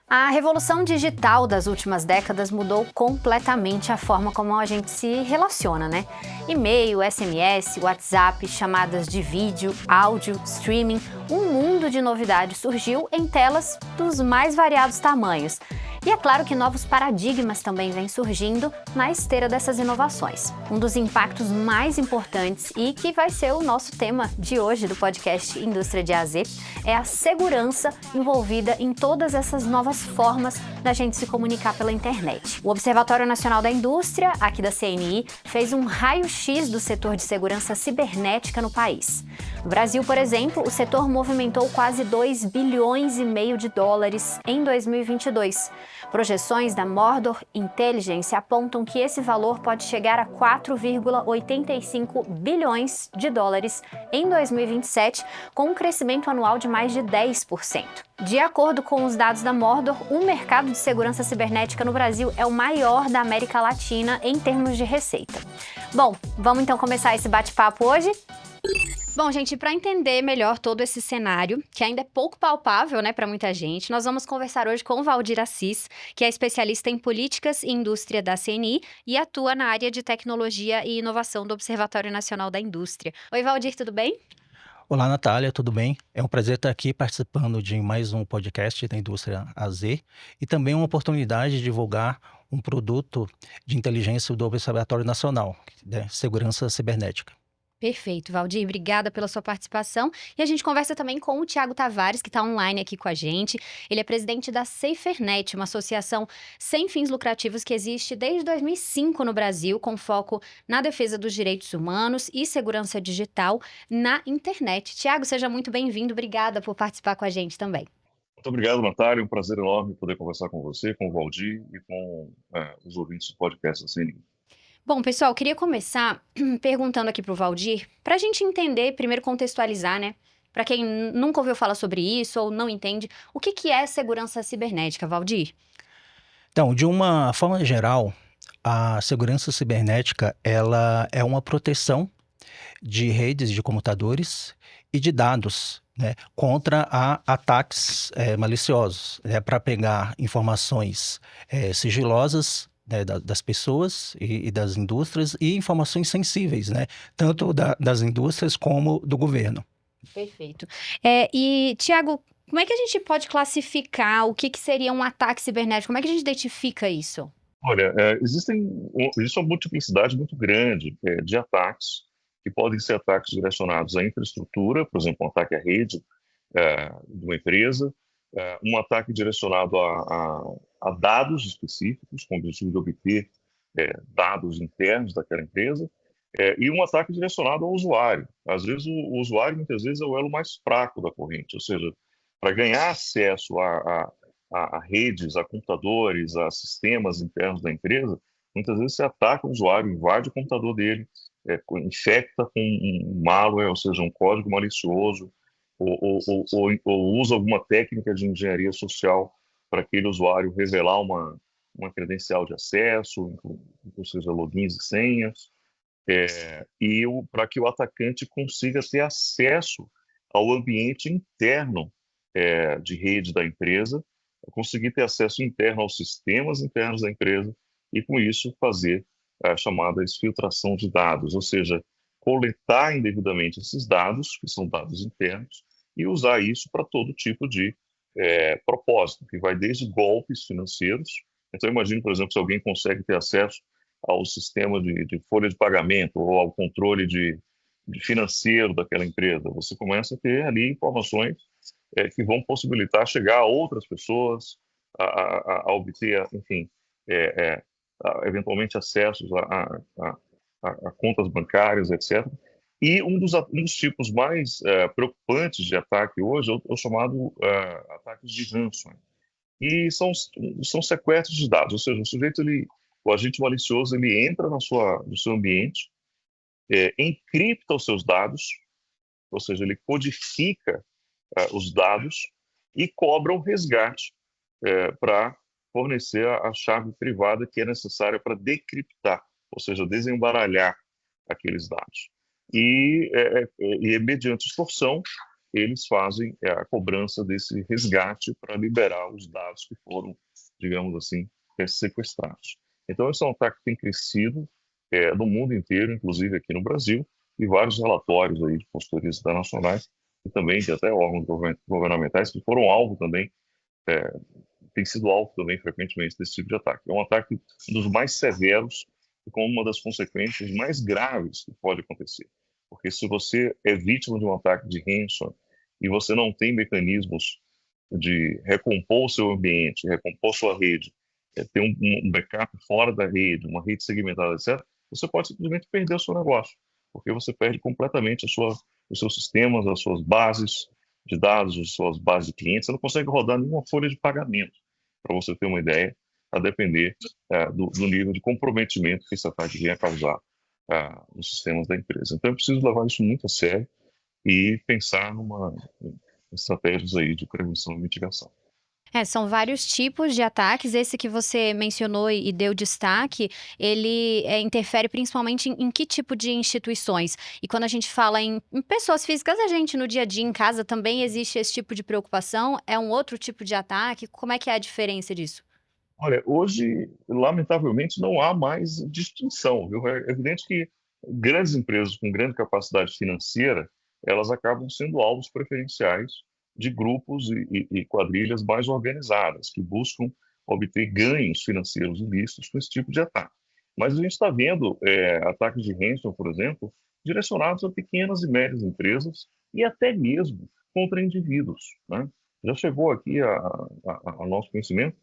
A revolução digital das últimas décadas mudou completamente a forma como a gente se relaciona, né? E-mail, SMS, WhatsApp, chamadas de vídeo, áudio, streaming, um mundo de novidades surgiu em telas dos mais variados tamanhos. E é claro que novos paradigmas também vêm surgindo na esteira dessas inovações. Um dos impactos mais importantes e que vai ser o nosso tema de hoje do podcast Indústria de A a Z é a segurança envolvida em todas essas novas formas da gente se comunicar pela internet. O Observatório Nacional da Indústria, aqui da CNI, fez um raio-x do setor de segurança cibernética no país. No Brasil, por exemplo, o setor movimentou quase 2,5 bilhões de dólares em 2022. Projeções da Mordor Intelligence apontam que esse valor pode chegar a 4,85 bilhões de dólares em 2027, com um crescimento anual de mais de 10%. De acordo com os dados da Mordor, o mercado de segurança cibernética no Brasil é o maior da América Latina em termos de receita. Bom, vamos então começar esse bate-papo hoje? Bom, gente, para entender melhor todo esse cenário, que ainda é pouco palpável, né, para muita gente, nós vamos conversar hoje com o Valdir Assis, que é especialista em políticas e indústria da CNI e atua na área de tecnologia e inovação do Observatório Nacional da Indústria. Oi, Valdir, tudo bem? Olá, Natália, tudo bem? É um prazer estar aqui participando de mais um podcast da Indústria AZ e também uma oportunidade de divulgar um produto de inteligência do Observatório Nacional de Segurança Cibernética. Perfeito, Valdir, obrigada pela sua participação. E a gente conversa também com o Tiago Tavares, que está online aqui com a gente. Ele é presidente da SaferNet, uma associação sem fins lucrativos que existe desde 2005 no Brasil, com foco na defesa dos direitos humanos e segurança digital na internet. Tiago, seja muito bem-vindo, obrigada por participar com a gente também. Muito obrigado, Natália. Um prazer enorme poder conversar com você, com o Valdir e com os ouvintes do podcast da CNI. Bom, pessoal, queria começar perguntando aqui para o Valdir, para a gente entender, primeiro contextualizar, né? Para quem nunca ouviu falar sobre isso ou não entende, o que é segurança cibernética, Valdir? Então, de uma forma geral, a segurança cibernética ela é uma proteção de redes de computadores e de dados, né, contra ataques maliciosos, né, para pegar informações sigilosas, né, das pessoas e das indústrias e informações sensíveis, né, tanto das indústrias como do governo. Perfeito. E, Tiago, como é que a gente pode classificar o que seria um ataque cibernético? Como é que a gente identifica isso? Olha, existe uma multiplicidade muito grande de ataques, que podem ser ataques direcionados à infraestrutura, por exemplo, um ataque à rede de uma empresa, um ataque direcionado a dados específicos, com o objetivo de obter dados internos daquela empresa, e um ataque direcionado ao usuário. Às vezes, o usuário, muitas vezes, é o elo mais fraco da corrente, ou seja, para ganhar acesso a redes, a computadores, a sistemas internos da empresa, muitas vezes você ataca o usuário, invade o computador dele, infecta com um malware, ou seja, um código malicioso, ou usa alguma técnica de engenharia social para aquele usuário revelar uma credencial de acesso, ou seja, logins e senhas, para que o atacante consiga ter acesso ao ambiente interno de rede da empresa, conseguir ter acesso interno aos sistemas internos da empresa e, com isso, fazer a chamada exfiltração de dados, ou seja, coletar indevidamente esses dados, que são dados internos, e usar isso para todo tipo de propósito, que vai desde golpes financeiros. Então, imagine, por exemplo, se alguém consegue ter acesso ao sistema de folha de pagamento ou ao controle de financeiro daquela empresa. Você começa a ter ali informações que vão possibilitar chegar a outras pessoas, a obter, enfim, eventualmente acessos a contas bancárias, etc. E um dos tipos mais preocupantes de ataque hoje é o chamado ataques de ransomware. E são sequestros de dados, ou seja, o agente malicioso, ele entra no seu ambiente, encripta os seus dados, ou seja, ele codifica os dados e cobra um resgate para fornecer a chave privada que é necessária para decriptar, ou seja, desembaralhar aqueles dados. E mediante extorsão, eles fazem a cobrança desse resgate para liberar os dados que foram, digamos assim, sequestrados. Então, esse é um ataque que tem crescido no mundo inteiro, inclusive aqui no Brasil, e vários relatórios aí de consultorias internacionais e também de até órgãos governamentais que foram alvo também, tem sido alvo também frequentemente desse tipo de ataque. É um ataque dos mais severos e com uma das consequências mais graves que pode acontecer. Porque se você é vítima de um ataque de ransom e você não tem mecanismos de recompor o seu ambiente, recompor sua rede, ter um backup fora da rede, uma rede segmentada, etc., você pode simplesmente perder o seu negócio, porque você perde completamente os seus sistemas, as suas bases de dados, as suas bases de clientes, você não consegue rodar nenhuma folha de pagamento, para você ter uma ideia, a depender do nível de comprometimento que esse ataque venha causar nos sistemas da empresa. Então, é preciso levar isso muito a sério e pensar em estratégias aí de prevenção e mitigação. São vários tipos de ataques. Esse que você mencionou e deu destaque, ele interfere principalmente em que tipo de instituições? E quando a gente fala em pessoas físicas, a gente no dia a dia em casa também existe esse tipo de preocupação? É um outro tipo de ataque? Como é que é a diferença disso? Olha, hoje, lamentavelmente, não há mais distinção, viu? É evidente que grandes empresas com grande capacidade financeira, elas acabam sendo alvos preferenciais de grupos e quadrilhas mais organizadas, que buscam obter ganhos financeiros ilícitos com esse tipo de ataque. Mas a gente está vendo ataques de ransom, por exemplo, direcionados a pequenas e médias empresas e até mesmo contra indivíduos, né? Já chegou aqui a nosso conhecimento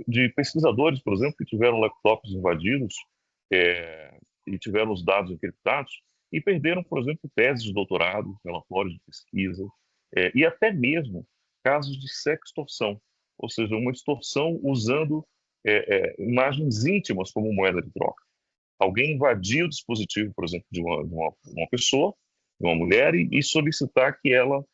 de pesquisadores, por exemplo, que tiveram laptops invadidos e tiveram os dados encriptados e perderam, por exemplo, teses de doutorado, relatórios de pesquisa, e até mesmo casos de sextorção, ou seja, uma extorsão usando imagens íntimas como moeda de troca. Alguém invadir o dispositivo, por exemplo, de uma pessoa, de uma mulher, e solicitar que ela,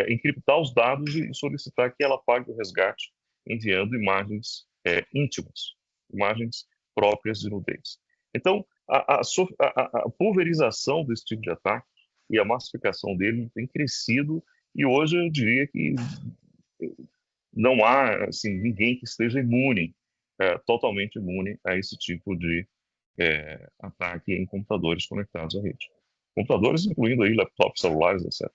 encriptar os dados e solicitar que ela pague o resgate enviando imagens íntimas, imagens próprias de nudez. Então, a pulverização desse tipo de ataque e a massificação dele tem crescido, e hoje eu diria que não há assim, ninguém que esteja imune, totalmente imune a esse tipo de ataque em computadores conectados à rede. Computadores incluindo aí laptops, celulares, etc.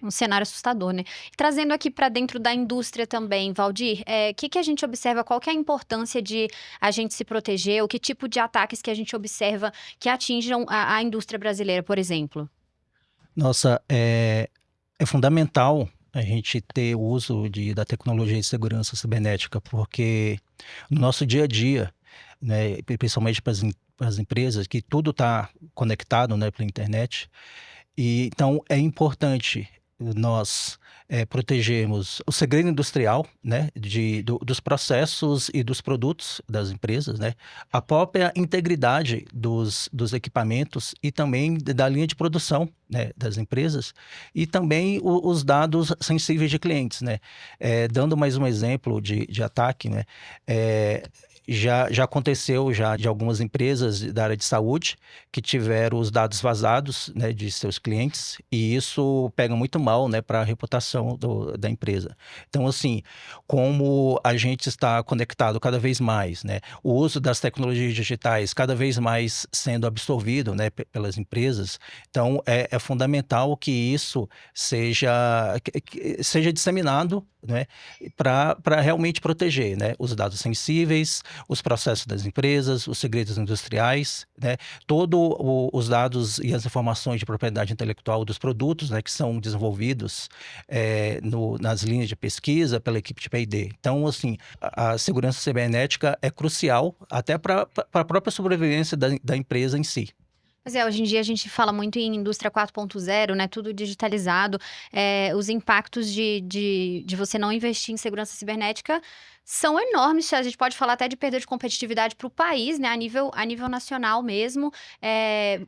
Um cenário assustador, né? Trazendo aqui para dentro da indústria também, Valdir, que a gente observa, qual que é a importância de a gente se proteger, ou que tipo de ataques que a gente observa que atinjam a indústria brasileira, por exemplo? Nossa, é fundamental a gente ter o uso da tecnologia de segurança cibernética, porque no nosso dia a dia, né, principalmente para as empresas, que tudo está conectado, né, pela internet, e então é importante nós protegermos o segredo industrial, né, dos processos e dos produtos das empresas, né, a própria integridade dos equipamentos e também da linha de produção, né, das empresas, e também os dados sensíveis de clientes, né. Dando mais um exemplo de ataque, né, já aconteceu de algumas empresas da área de saúde que tiveram os dados vazados, né, de seus clientes, e isso pega muito mal, né, para a reputação da empresa. Então, assim, como a gente está conectado cada vez mais, né, o uso das tecnologias digitais cada vez mais sendo absorvido, né, pelas empresas, então é fundamental que isso seja disseminado, né, para realmente proteger, né, os dados sensíveis, os processos das empresas, os segredos industriais, né, todos os dados e as informações de propriedade intelectual dos produtos, né, que são desenvolvidos nas linhas de pesquisa pela equipe de P&D. Então, assim, a segurança cibernética é crucial até para a própria sobrevivência da empresa em si. Pois hoje em dia a gente fala muito em indústria 4.0, né, tudo digitalizado, os impactos de você não investir em segurança cibernética são enormes, a gente pode falar até de perda de competitividade para o país, né, a nível nacional mesmo,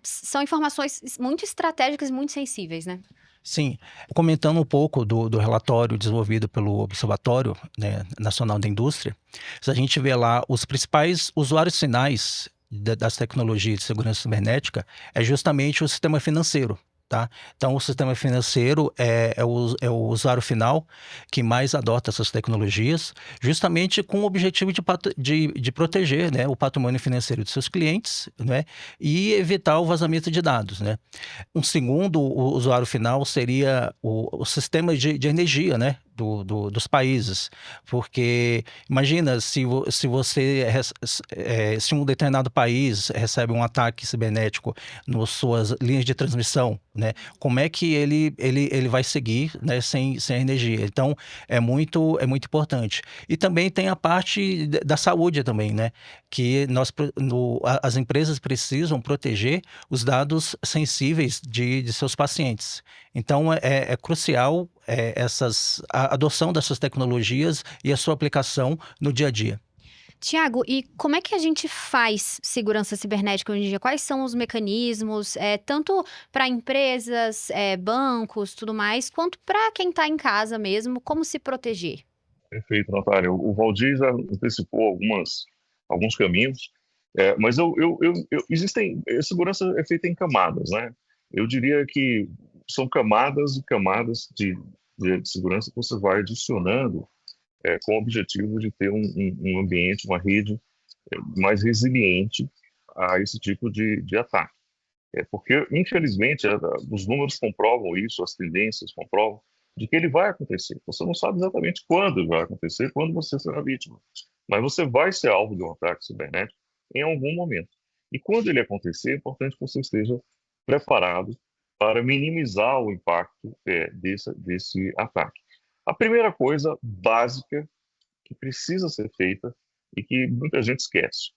são informações muito estratégicas e muito sensíveis, né? Sim, comentando um pouco do relatório desenvolvido pelo Observatório, né, Nacional da Indústria, se a gente vê lá os principais usuários finais das tecnologias de segurança cibernética, é justamente o sistema financeiro, Tá? Então, o sistema financeiro é o usuário final que mais adota essas tecnologias, justamente com o objetivo de proteger, né, o patrimônio financeiro de seus clientes, né, e evitar o vazamento de dados, né. Um segundo usuário final seria o sistema de energia, né, dos países, porque imagina se você se um determinado país recebe um ataque cibernético nas suas linhas de transmissão, né, como é que ele vai seguir, né, sem energia. Então é muito importante. E também tem a parte da saúde também, né, que as empresas precisam proteger os dados sensíveis de seus pacientes. Então é crucial a adoção dessas tecnologias e a sua aplicação no dia a dia. Tiago, e como é que a gente faz segurança cibernética hoje em dia? Quais são os mecanismos, tanto para empresas, bancos, tudo mais, quanto para quem está em casa mesmo, como se proteger? Perfeito, Natália. O Valdir já antecipou alguns caminhos, mas existem. Segurança é feita em camadas, né? Eu diria que são camadas e camadas de segurança que você vai adicionando com o objetivo de ter um ambiente, uma rede mais resiliente a esse tipo de ataque. Porque, infelizmente, os números comprovam isso, as tendências comprovam de que ele vai acontecer. Você não sabe exatamente quando ele vai acontecer, quando você será vítima. Mas você vai ser alvo de um ataque cibernético em algum momento. E quando ele acontecer, é importante que você esteja preparado para minimizar o impacto desse ataque. A primeira coisa básica que precisa ser feita e que muita gente esquece: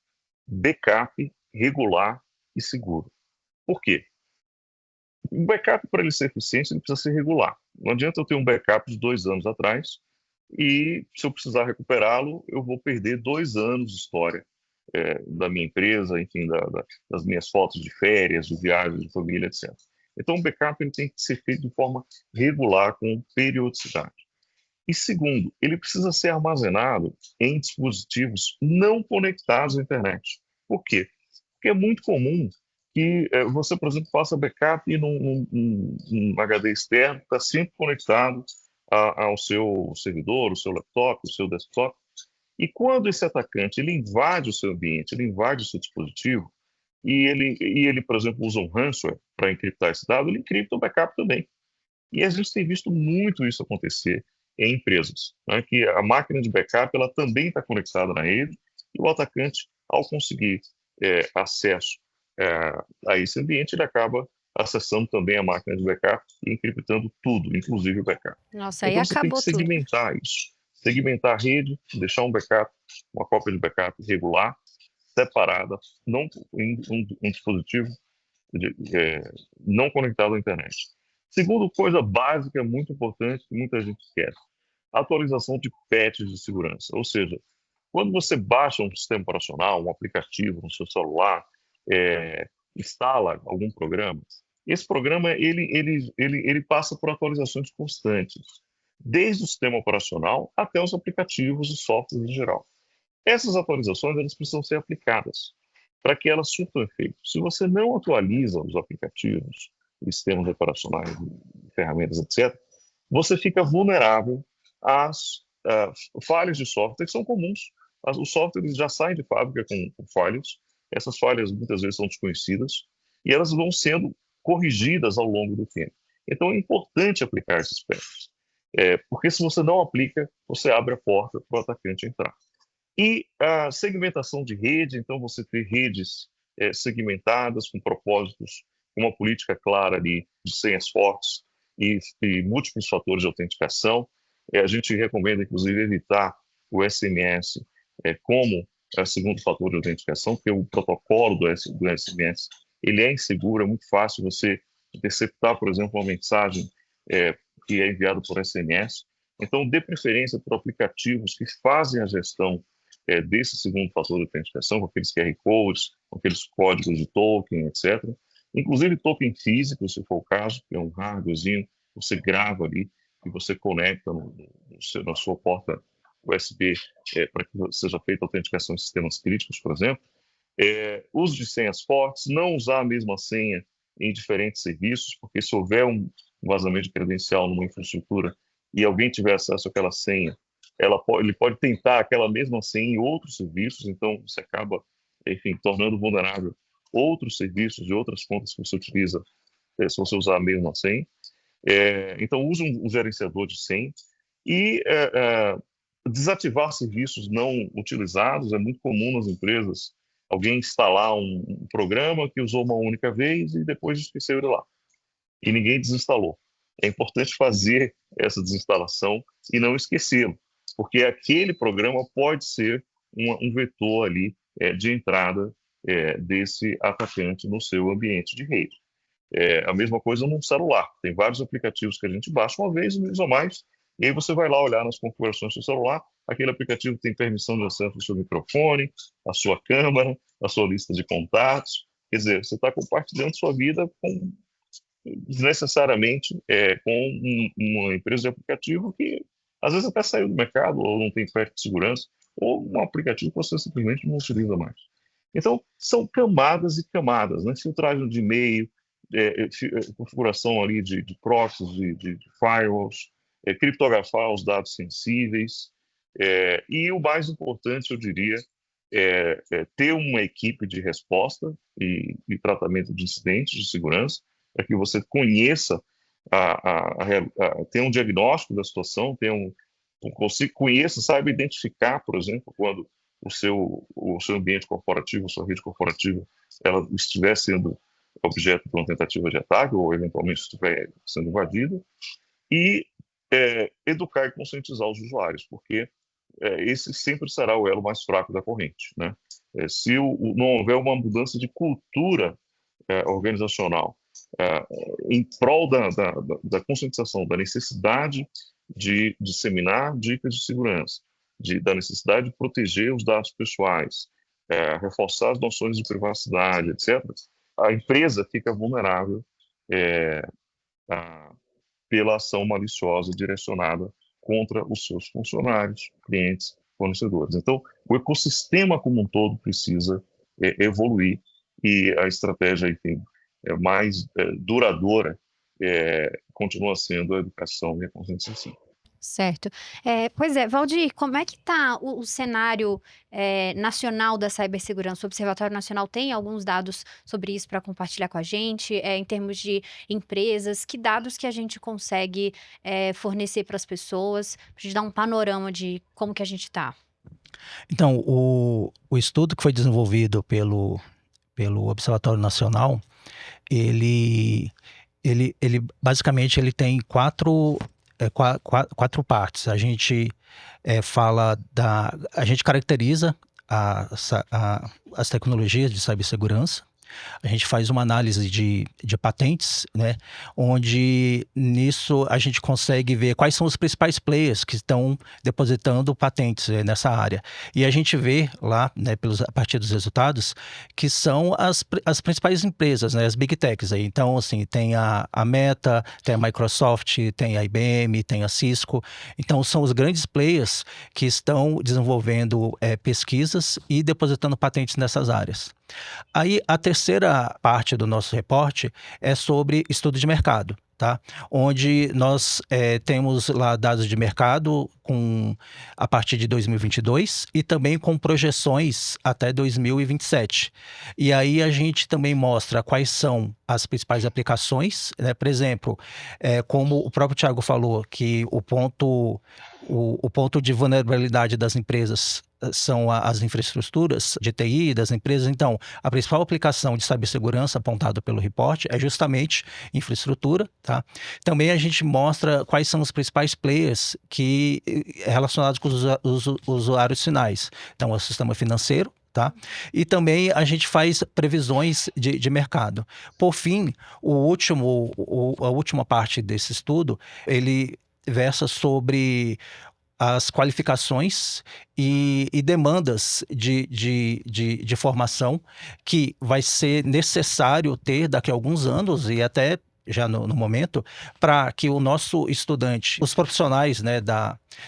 backup regular e seguro. Por quê? O backup, para ele ser eficiente, ele precisa ser regular. Não adianta eu ter um backup de 2 anos atrás e, se eu precisar recuperá-lo, eu vou perder 2 anos de história da minha empresa, enfim, das minhas fotos de férias, de viagens, de família, etc. Então, o backup ele tem que ser feito de forma regular, com periodicidade. E segundo, ele precisa ser armazenado em dispositivos não conectados à internet. Por quê? Porque é muito comum que você, por exemplo, faça backup num HD externo que está sempre conectado ao seu servidor, o seu laptop, o seu desktop. E quando esse atacante ele invade o seu ambiente, ele invade o seu dispositivo, e ele, por exemplo, usa um ransomware para encriptar esse dado, ele encripta o backup também. E a gente tem visto muito isso acontecer em empresas, né, que a máquina de backup ela também está conectada na rede, e o atacante, ao conseguir acesso a esse ambiente, ele acaba acessando também a máquina de backup e encriptando tudo, inclusive o backup. Nossa, aí Então você tem que acabou tudo. segmentar isso, segmentar a rede, deixar um backup, uma cópia de backup regular, separada, não em um dispositivo não conectado à internet. Segundo coisa básica, muito importante, que muita gente esquece: atualização de patches de segurança. Ou seja, quando você baixa um sistema operacional, um aplicativo no seu celular, instala algum programa, esse programa ele passa por atualizações constantes, desde o sistema operacional até os aplicativos e softwares em geral. Essas atualizações elas precisam ser aplicadas para que elas surtam efeito. Se você não atualiza os aplicativos, os sistemas operacionais, ferramentas, etc., você fica vulnerável às falhas de software que são comuns. Os softwares já saem de fábrica com falhas. Essas falhas muitas vezes são desconhecidas e elas vão sendo corrigidas ao longo do tempo. Então é importante aplicar esses patches, porque se você não aplica, você abre a porta para o atacante entrar. E a segmentação de rede, então você ter redes segmentadas com propósitos, com uma política clara ali de senhas fortes e múltiplos fatores de autenticação. A gente recomenda, inclusive, evitar o SMS como segundo fator de autenticação, porque o protocolo do SMS ele é inseguro, é muito fácil você interceptar, por exemplo, uma mensagem que é enviada por SMS. Então, dê preferência para aplicativos que fazem a gestão desse segundo fator de autenticação, com aqueles QR Codes, com aqueles códigos de token, etc. Inclusive token físico, se for o caso, que é um hardwarezinho, você grava ali e você conecta na sua porta USB para que seja feita a autenticação em sistemas críticos, por exemplo. Uso de senhas fortes, não usar a mesma senha em diferentes serviços, porque se houver um vazamento de credencial numa infraestrutura e alguém tiver acesso àquela senha, ele pode tentar aquela mesma senha em outros serviços, então você acaba, enfim, tornando vulnerável outros serviços de outras contas que você utiliza, se você usar a mesma senha. Então, use um gerenciador de senha e desativar serviços não utilizados. É muito comum nas empresas alguém instalar um programa que usou uma única vez e depois esqueceu ele lá. E ninguém desinstalou. É importante fazer essa desinstalação e não esquecê-lo, porque aquele programa pode ser um vetor ali de entrada desse atacante no seu ambiente de rede. A mesma coisa num celular. Tem vários aplicativos que a gente baixa uma vez ou mais, e aí você vai lá olhar nas configurações do seu celular, aquele aplicativo tem permissão de acesso ao seu microfone, à sua câmera, à sua lista de contatos. Quer dizer, você está compartilhando sua vida desnecessariamente com uma empresa de aplicativo que às vezes até saiu do mercado ou não tem patch de segurança, ou um aplicativo que você simplesmente não utiliza mais. Então, são camadas e camadas, né? Filtragem de e-mail, configuração ali de proxies, de firewalls, criptografar os dados sensíveis, e o mais importante, eu diria, ter uma equipe de resposta e tratamento de incidentes de segurança, para que você conheça, tenha um diagnóstico da situação, conheça, saiba identificar, por exemplo, quando o seu ambiente corporativo, a sua rede corporativa, ela estiver sendo objeto de uma tentativa de ataque ou eventualmente estiver sendo invadida, e educar e conscientizar os usuários, porque esse sempre será o elo mais fraco da corrente, né? Se não houver uma mudança de cultura organizacional em prol da conscientização da necessidade de disseminar dicas de segurança, da necessidade de proteger os dados pessoais, reforçar as noções de privacidade, etc., a empresa fica vulnerável pela ação maliciosa direcionada contra os seus funcionários, clientes, fornecedores. Então, o ecossistema como um todo precisa evoluir e a estratégia, enfim, mais duradoura continua sendo a educação e a conscientização. Certo. Pois é, Valdir, como é que está o cenário nacional da cibersegurança? O Observatório Nacional tem alguns dados sobre isso para compartilhar com a gente, em termos de empresas, que dados que a gente consegue fornecer para as pessoas, para a gente dar um panorama de como que a gente está? Então, o estudo que foi desenvolvido pelo Observatório Nacional, ele basicamente ele tem quatro partes. A gente a gente caracteriza as tecnologias de cibersegurança. A gente faz uma análise de patentes, né? Onde nisso a gente consegue ver quais são os principais players que estão depositando patentes nessa área. E a gente vê lá, né, a partir dos resultados, que são as principais empresas, né, as Big Techs. Aí. Então, assim, tem a Meta, tem a Microsoft, tem a IBM, tem a Cisco. Então, são os grandes players que estão desenvolvendo pesquisas e depositando patentes nessas áreas. Aí, a terceira parte do nosso reporte é sobre estudo de mercado, tá? Onde nós temos lá dados de mercado a partir de 2022 e também com projeções até 2027. E aí a gente também mostra quais são as principais aplicações, né? Por exemplo, como o próprio Thiago falou, que o ponto de vulnerabilidade das empresas são as infraestruturas de TI das empresas. Então, a principal aplicação de cibersegurança apontada pelo report é justamente infraestrutura, tá? Também a gente mostra quais são os principais players relacionados com os usuários finais. Então, é o sistema financeiro, tá? E também a gente faz previsões de mercado. Por fim, a última parte desse estudo, ele versa sobre as qualificações e demandas de formação que vai ser necessário ter daqui a alguns anos e até já no momento, para que o nosso estudante, os profissionais, né,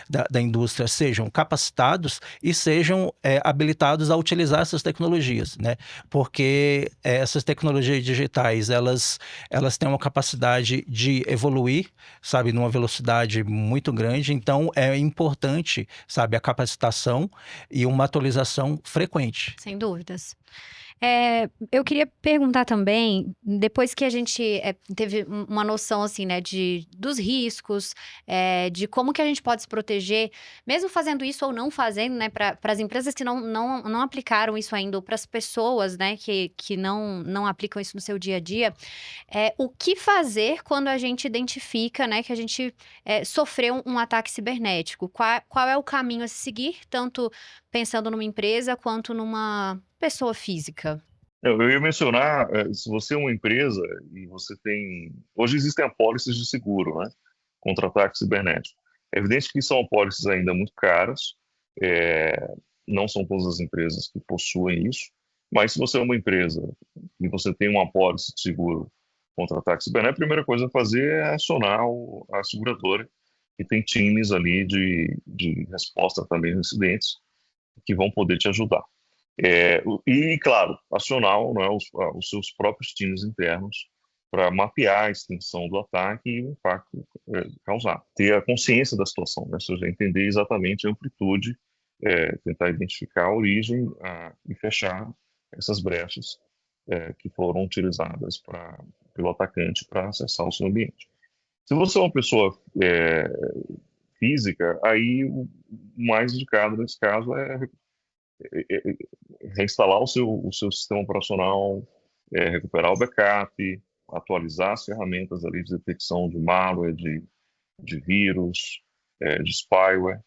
da indústria sejam capacitados e sejam habilitados a utilizar essas tecnologias, né? Porque essas tecnologias digitais, elas têm uma capacidade de evoluir, sabe, numa velocidade muito grande, então é importante, sabe, a capacitação e uma atualização frequente. Sem dúvidas. Eu queria perguntar também, depois que a gente teve uma noção, assim, né, dos riscos, de como que a gente pode se proteger, mesmo fazendo isso ou não fazendo, né, para as empresas que não aplicaram isso ainda, ou para as pessoas, né, que não aplicam isso no seu dia a dia, o que fazer quando a gente identifica, né, que a gente sofreu um ataque cibernético? Qual é o caminho a se seguir, tanto pensando numa empresa quanto numa pessoa física? Eu ia mencionar, se você é uma empresa e você tem... Hoje existem apólices de seguro, né, contra ataque cibernético. É evidente que são apólices ainda muito caras, não são todas as empresas que possuem isso, mas se você é uma empresa e você tem uma apólice de seguro contra ataque cibernético, a primeira coisa a fazer é acionar a seguradora, que tem times ali de resposta também a incidentes, que vão poder te ajudar. E, claro, acionar, né, os seus próprios times internos para mapear a extensão do ataque e o impacto causar. Ter a consciência da situação, né, ou seja, entender exatamente a amplitude, tentar identificar a origem e fechar essas brechas que foram utilizadas pelo atacante para acessar o seu ambiente. Se você é uma pessoa física, aí o mais indicado nesse caso é reinstalar o seu sistema operacional, recuperar o backup, atualizar as ferramentas ali de detecção de malware, de vírus, de spyware,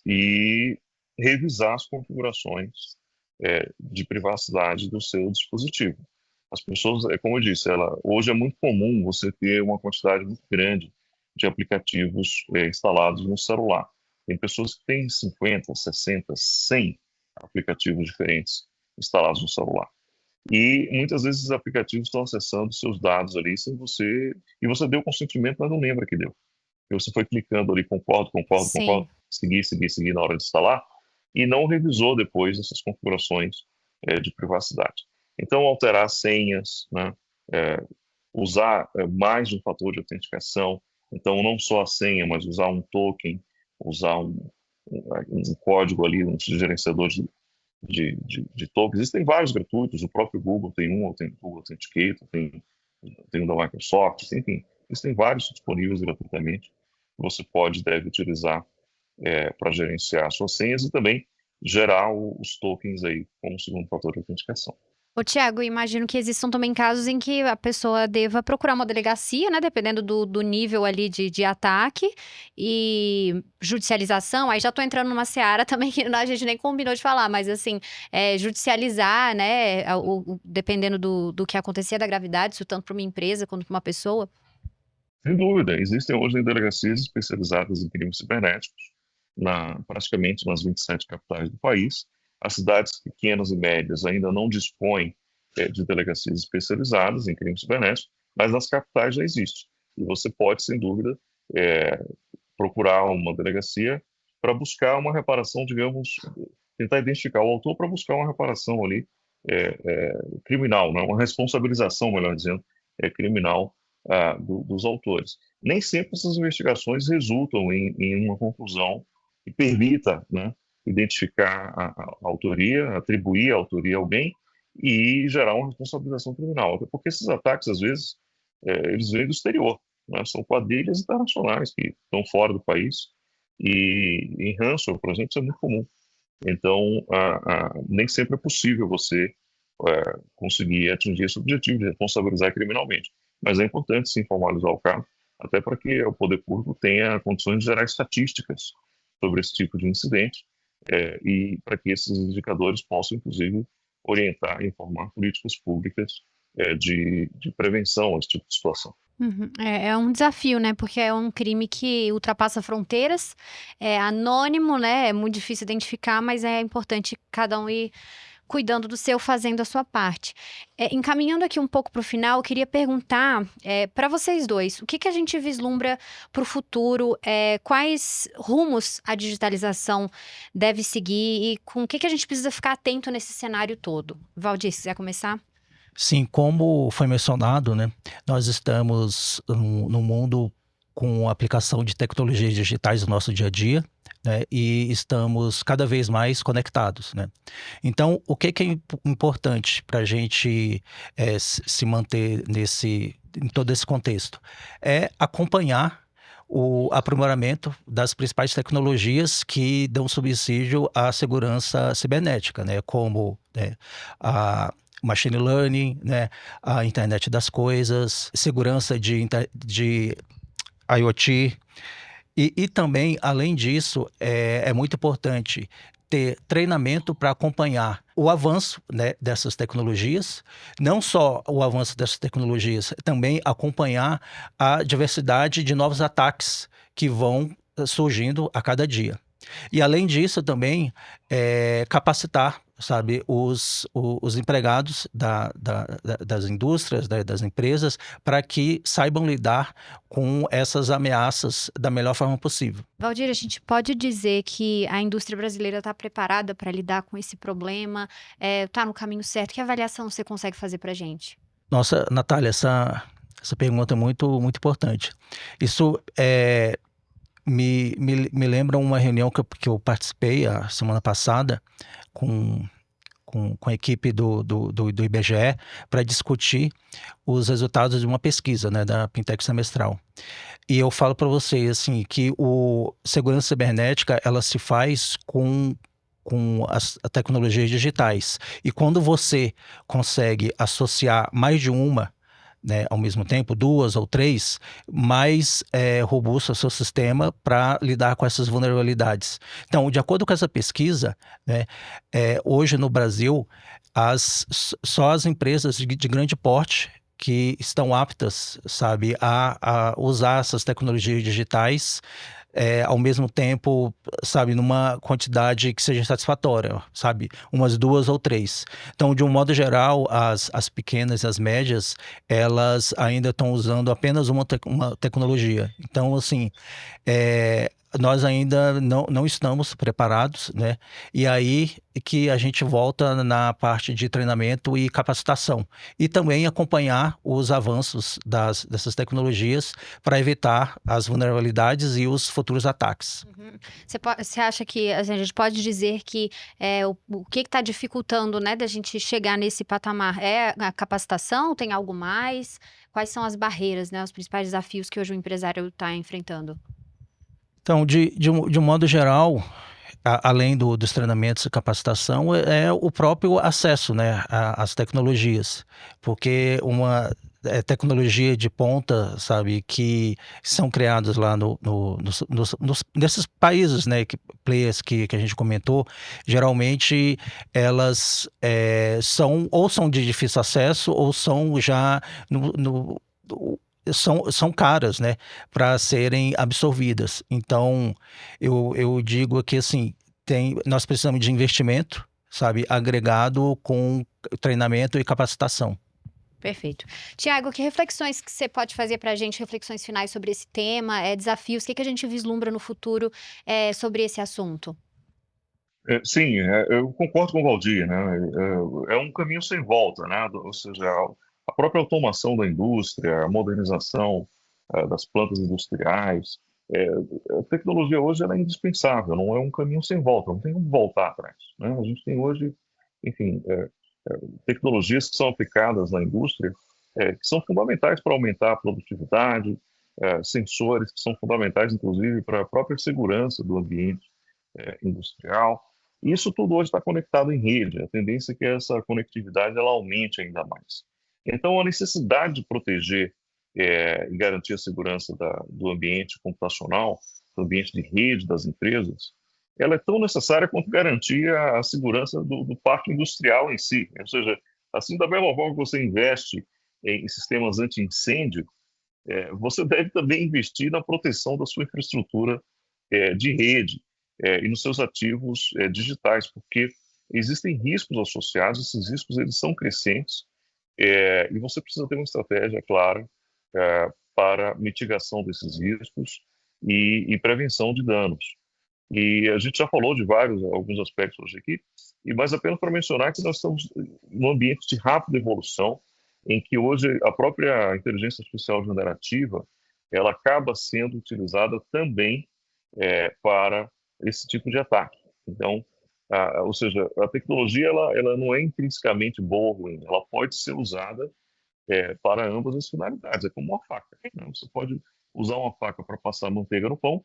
e revisar as configurações de privacidade do seu dispositivo. As pessoas, como eu disse, hoje é muito comum você ter uma quantidade muito grande de aplicativos instalados no celular. Tem pessoas que têm 50, 60, 100 aplicativos diferentes instalados no celular. E muitas vezes os aplicativos estão acessando seus dados ali sem você... E você deu consentimento, mas não lembra que deu. E você foi clicando ali, concordo, Sim. seguir na hora de instalar, e não revisou depois essas configurações de privacidade. Então, alterar senhas, né? Usar mais de um fator de autenticação. Então, não só a senha, mas usar um token, usar um código ali, um gerenciador de tokens. Existem vários gratuitos, o próprio Google tem tem o Google Authenticator, tem o da Microsoft, enfim, existem vários disponíveis gratuitamente que você pode e deve utilizar para gerenciar suas senhas e também gerar os tokens aí como segundo fator de autenticação. Ô, Tiago, imagino que existam também casos em que a pessoa deva procurar uma delegacia, né? Dependendo do nível ali de ataque e judicialização. Aí já tô entrando numa seara também que a gente nem combinou de falar, mas assim, judicializar, né? Dependendo do que acontecer, da gravidade, isso tanto para uma empresa quanto para uma pessoa. Sem dúvida, existem hoje delegacias especializadas em crimes cibernéticos, praticamente nas 27 capitais do país. As cidades pequenas e médias ainda não dispõem de delegacias especializadas em crimes cibernéticos, mas nas capitais já existe. E você pode, sem dúvida, procurar uma delegacia para buscar uma reparação, digamos, tentar identificar o autor para buscar uma reparação ali criminal, né? Uma responsabilização, melhor dizendo, criminal dos autores. Nem sempre essas investigações resultam em uma conclusão que permita, né, identificar a autoria, atribuir a autoria a alguém e gerar uma responsabilização criminal. Até porque esses ataques, às vezes, eles vêm do exterior, né? São quadrilhas internacionais que estão fora do país e em ransomware, por exemplo, isso é muito comum. Então, nem sempre é possível você conseguir atingir esse objetivo de responsabilizar criminalmente. Mas é importante sim formalizar o caso, até para que o poder público tenha condições de gerar estatísticas sobre esse tipo de incidente e para que esses indicadores possam, inclusive, orientar e informar políticas públicas de prevenção a esse tipo de situação. Uhum. É um desafio, né? Porque é um crime que ultrapassa fronteiras, é anônimo, né? É muito difícil identificar, mas é importante cada um ir cuidando do seu, fazendo a sua parte. Encaminhando aqui um pouco para o final, eu queria perguntar para vocês dois, o que que a gente vislumbra para o futuro, quais rumos a digitalização deve seguir e com o que que a gente precisa ficar atento nesse cenário todo? Valdir, se quiser começar? Sim, como foi mencionado, né, nós estamos num mundo com aplicação de tecnologias digitais no nosso dia a dia, né, e estamos cada vez mais conectados, né. Então, o que que é importante para a gente se manter em todo esse contexto? É acompanhar o aprimoramento das principais tecnologias que dão subsídio à segurança cibernética, né, como, né, a machine learning, né, a internet das coisas, segurança de IoT. E também, além disso, é muito importante ter treinamento para acompanhar o avanço, né, dessas tecnologias, não só o avanço dessas tecnologias, também acompanhar a diversidade de novos ataques que vão surgindo a cada dia. E além disso também, capacitar, sabe, os empregados das indústrias, das empresas, para que saibam lidar com essas ameaças da melhor forma possível. Valdir, a gente pode dizer que a indústria brasileira está preparada para lidar com esse problema? Está no caminho certo? Que avaliação você consegue fazer para a gente? Nossa, Natália, essa pergunta é muito, muito importante. Isso me lembra uma reunião que eu participei a semana passada com com a equipe do IBGE para discutir os resultados de uma pesquisa, né, da Pintec semestral. E eu falo para vocês assim que o segurança cibernética ela se faz com as tecnologias digitais. E quando você consegue associar mais de uma, né, ao mesmo tempo, 2 ou 3, mais robusto é o seu sistema para lidar com essas vulnerabilidades. Então, de acordo com essa pesquisa, né, hoje no Brasil, só as empresas de grande porte que estão aptas, sabe, a usar essas tecnologias digitais ao mesmo tempo, sabe, numa quantidade que seja satisfatória, sabe, umas 2 ou 3. Então, de um modo geral, as pequenas e as médias, elas ainda estão usando apenas uma tecnologia. Então, assim, nós ainda não estamos preparados, né? E aí que a gente volta na parte de treinamento e capacitação. E também acompanhar os avanços dessas tecnologias para evitar as vulnerabilidades e os futuros ataques. Uhum. Você acha que assim, a gente pode dizer que o que está dificultando, né, da gente chegar nesse patamar? É a capacitação? Tem algo mais? Quais são as barreiras, né, os principais desafios que hoje o empresário está enfrentando? Então, de um modo geral, além dos treinamentos e capacitação, é o próprio acesso, né, às tecnologias. Porque uma tecnologia de ponta, sabe, que são criadas lá nesses países, né, players que a gente comentou, geralmente elas são de difícil acesso ou são já são caras, né, para serem absorvidas. Então, eu digo que assim, nós precisamos de investimento, sabe, agregado com treinamento e capacitação. Perfeito. Tiago, que reflexões que você pode fazer para a gente, reflexões finais sobre esse tema, desafios, o que que a gente vislumbra no futuro sobre esse assunto? Sim, eu concordo com o Valdir, né? É um caminho sem volta, né? Ou seja, a própria automação da indústria, a modernização das plantas industriais, é, a tecnologia hoje ela é indispensável, não é um caminho sem volta, não tem como voltar atrás, né? A gente tem hoje, enfim, tecnologias que são aplicadas na indústria que são fundamentais para aumentar a produtividade, sensores que são fundamentais, inclusive, para a própria segurança do ambiente industrial. Isso tudo hoje está conectado em rede. A tendência é que essa conectividade ela aumente ainda mais. Então, a necessidade de proteger e garantir a segurança do ambiente computacional, do ambiente de rede das empresas, ela é tão necessária quanto garantir a segurança do parque industrial em si. Ou seja, assim, da mesma forma que você investe em sistemas anti-incêndio, você deve também investir na proteção da sua infraestrutura de rede e nos seus ativos digitais, porque existem riscos associados, esses riscos eles são crescentes, e você precisa ter uma estratégia clara para mitigação desses riscos e prevenção de danos. E a gente já falou de alguns aspectos hoje aqui, mas apenas para mencionar que nós estamos num ambiente de rápida evolução, em que hoje a própria inteligência artificial generativa ela acaba sendo utilizada também para esse tipo de ataque. Então, ou seja, a tecnologia ela não é intrinsecamente boa ou ruim, ela pode ser usada para ambas as finalidades. É como uma faca, né? Você pode usar uma faca para passar manteiga no pão,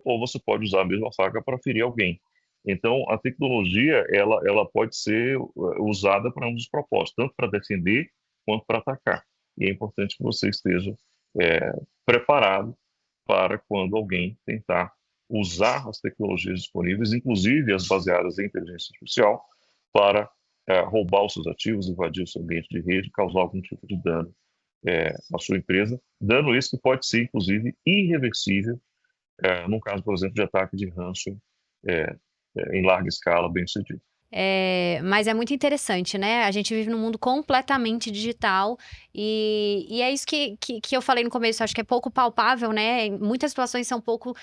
ou você pode usar a mesma faca para ferir alguém. Então, a tecnologia ela pode ser usada para ambos os propósitos, tanto para defender quanto para atacar. E é importante que você esteja preparado para quando alguém tentar usar as tecnologias disponíveis, inclusive as baseadas em inteligência artificial, para roubar os seus ativos, invadir o seu ambiente de rede, causar algum tipo de dano à sua empresa. Dano esse que pode ser, inclusive, irreversível, num caso, por exemplo, de ataque de ransom em larga escala, bem sucedido. Mas é muito interessante, né? A gente vive num mundo completamente digital e é isso que eu falei no começo, acho que é pouco palpável, né? Muitas situações são pouco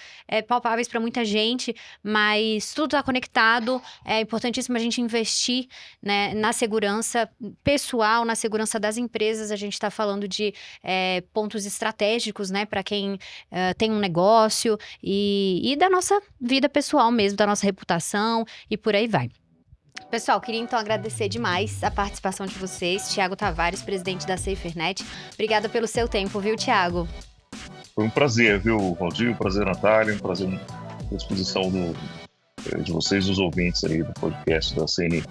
palpáveis para muita gente, mas tudo está conectado. É importantíssimo a gente investir, né, na segurança pessoal, na segurança das empresas. A gente está falando de pontos estratégicos, né, para quem tem um negócio e da nossa vida pessoal mesmo, da nossa reputação e por aí vai. Pessoal, queria então agradecer demais a participação de vocês. Thiago Tavares, presidente da SaferNet. Obrigada pelo seu tempo, viu, Thiago? Foi um prazer, viu, Valdir? Um prazer, Natália. Um prazer à disposição de vocês, dos ouvintes aí do podcast da CNI.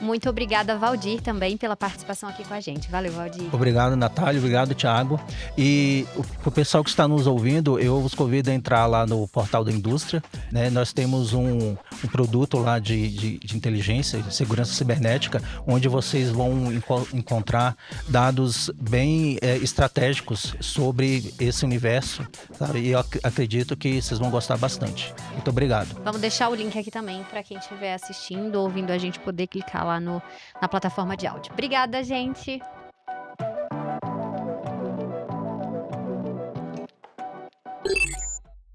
Muito obrigada, Valdir, também pela participação aqui com a gente. Valeu, Valdir. Obrigado, Natália. Obrigado, Thiago. E o pessoal que está nos ouvindo, eu vos convido a entrar lá no portal da indústria, né? Nós temos um produto lá de inteligência, de segurança cibernética, onde vocês vão encontrar dados bem estratégicos sobre esse universo, sabe? E eu acredito que vocês vão gostar bastante. Muito obrigado. Vamos deixar o link aqui também para quem estiver assistindo ou ouvindo a gente poder clicar lá na plataforma de áudio. Obrigada, gente!